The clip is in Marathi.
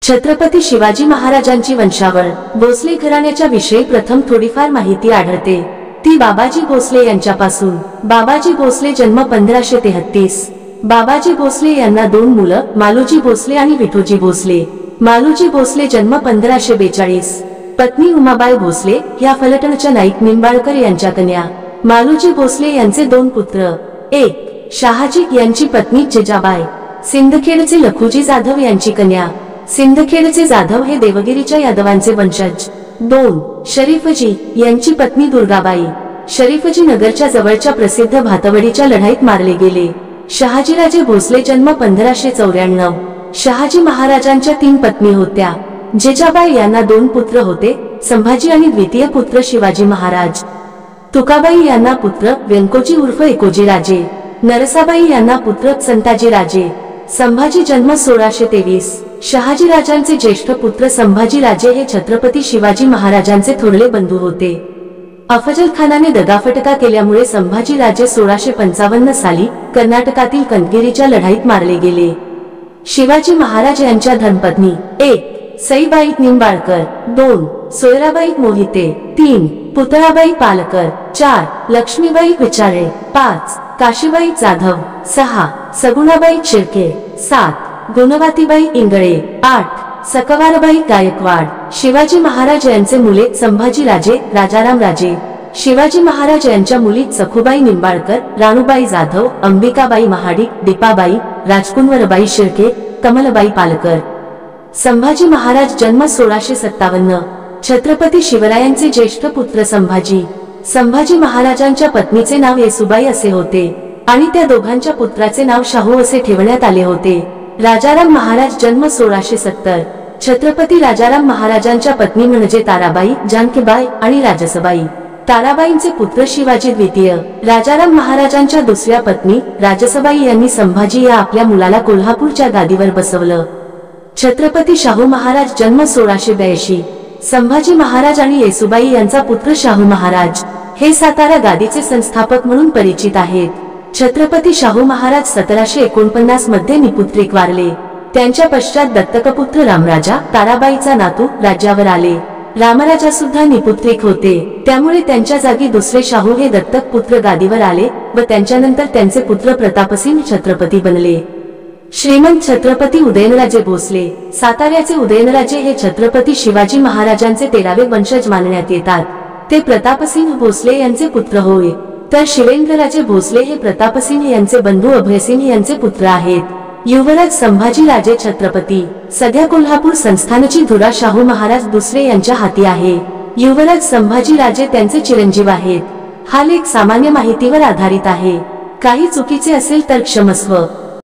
छत्रपती शिवाजी महाराजांची वंशावळ भोसले घराण्याच्या विषयी प्रथम थोडीफार माहिती आढळते ती बाबाजी भोसले यांच्यापासून। बाबाजी भोसले जन्म 1533। बाबाजी भोसले यांना दोन मुलं मालोजी भोसले आणि विठोजी भोसले। मालोजी भोसले जन्म 1542। पत्नी उमाबाई भोसले ह्या फलटणच्या नाईक निंबाळकर यांच्या कन्या। मालोजी भोसले यांचे दोन पुत्र, एक शहाजी यांची पत्नी जिजाबाई, सिंदखेडचे लखुजी जाधव यांची कन्या। सिंदखेडचे जाधव हे देवगिरीच्या यादवांचे वंशज। दोन शरीफजी यांची पत्नी दुर्गाबाई। शरीफजी नगरच्या जवळच्या प्रसिद्ध भातवडीच्या लढाईत मारले गेले। शहाजीराजे भोसले जन्म 1594। शहाजी महाराजांच्या तीन पत्नी होत्या। जिजाबाई यांना दोन पुत्र होते, संभाजी आणि द्वितीय पुत्र शिवाजी महाराज। तुकाबाई यांना पुत्र व्यंकोजी उर्फ एकोजी राजे। नरसाबाई यांना पुत्र संताजी राजे। संभाजी जन्म 1623। शहाजी राजांचे ज्येष्ठ पुत्र संभाजी राजे हे छत्रपती शिवाजी महाराजांचे थोरले बंधू होते। अफजल खानाने दगाफटका केल्यामुळे संभाजी राजे 1655 साली कर्नाटकातील कनगिरीच्या लढाईत मारले गेले। शिवाजी महाराज यांच्या धर्मपत्नी, एक सईबाई निंबाळकर, दोन सोयराबाई मोहिते, तीन पुतळाबाई पालकर, चार लक्ष्मीबाई विचारे, पाच काशीबाई जाधव, सहा सगुणाबाई चिरके, सात गुणवतीबाई इंगळे, आठ सकवारबाई गायकवाड। शिवाजी महाराज यांचे मुले संभाजी राजे, राजाराम राजे। शिवाजी महाराज यांच्या मुली सखुबाई निंबाळकर, राणूबाई जाधव, अंबिकाबाई महाडिक, दीपाबाई, राजकुंवरबाई शिर्के, कमलबाई पालकर। संभाजी महाराज जन्म 1657। छत्रपती शिवरायांचे ज्येष्ठ पुत्र संभाजी। संभाजी महाराजांच्या पत्नीचे नाव येसुबाई असे होते आणि त्या दोघांच्या पुत्राचे नाव शाहू असे ठेवण्यात आले होते। राजाराम महाराज जन्म 1670। छत्रपती राजाराम महाराजांच्या पत्नी म्हणजे ताराबाई, जानकीबाई आणि राजसबाई। ताराबाईंचे पुत्र शिवाजी द्वितीय। राजाराम महाराजांच्या दुसऱ्या पत्नी राजसबाई यांनी संभाजी या आपल्या मुलाला कोल्हापूरच्या गादीवर बसवलं। छत्रपती शाहू महाराज जन्म 1682। संभाजी महाराज आणि येसुबाई यांचा पुत्र शाहू महाराज हे सातारा गादीचे संस्थापक म्हणून परिचित आहेत। छत्रपती शाहू महाराज 1749 मध्ये निपुत्रिक वारले। त्यांच्या पश्चात दत्तकपुत्र रामराजा ताराबाईचा नातू राज्यावर आले। रामराजा सुद्धा निपुत्रिक होते, त्यामुळे त्यांच्या जागी दुसरे शाहू हे दत्तक पुत्र गादीवर आले व त्यांच्यानंतर त्यांचे पुत्र प्रतापसिंह छत्रपती बनले। श्रीमंत छत्रपती उदयनराजे भोसले साताऱ्याचे उदयनराजे हे छत्रपती शिवाजी महाराजांचे 13वे वंशज मानण्यात येतात। ते प्रतापसिंह भोसले यांचे पुत्र होय, तर शिवेंद्रराजे भोसले हे प्रतापसिंह यांचे बंधू अभयसिंह यांचे पुत्र आहेत। युवराज संभाजी राजे छत्रपती सध्या कोल्हापूर संस्थानची धुरा शाहू महाराज दुसरे यांच्या हाती आहे। युवराज संभाजी राजे त्यांचे चिरंजीव आहेत। हा लेख सामान्य माहितीवर आधारित आहे, काही चुकीचे असेल तर क्षमस्व।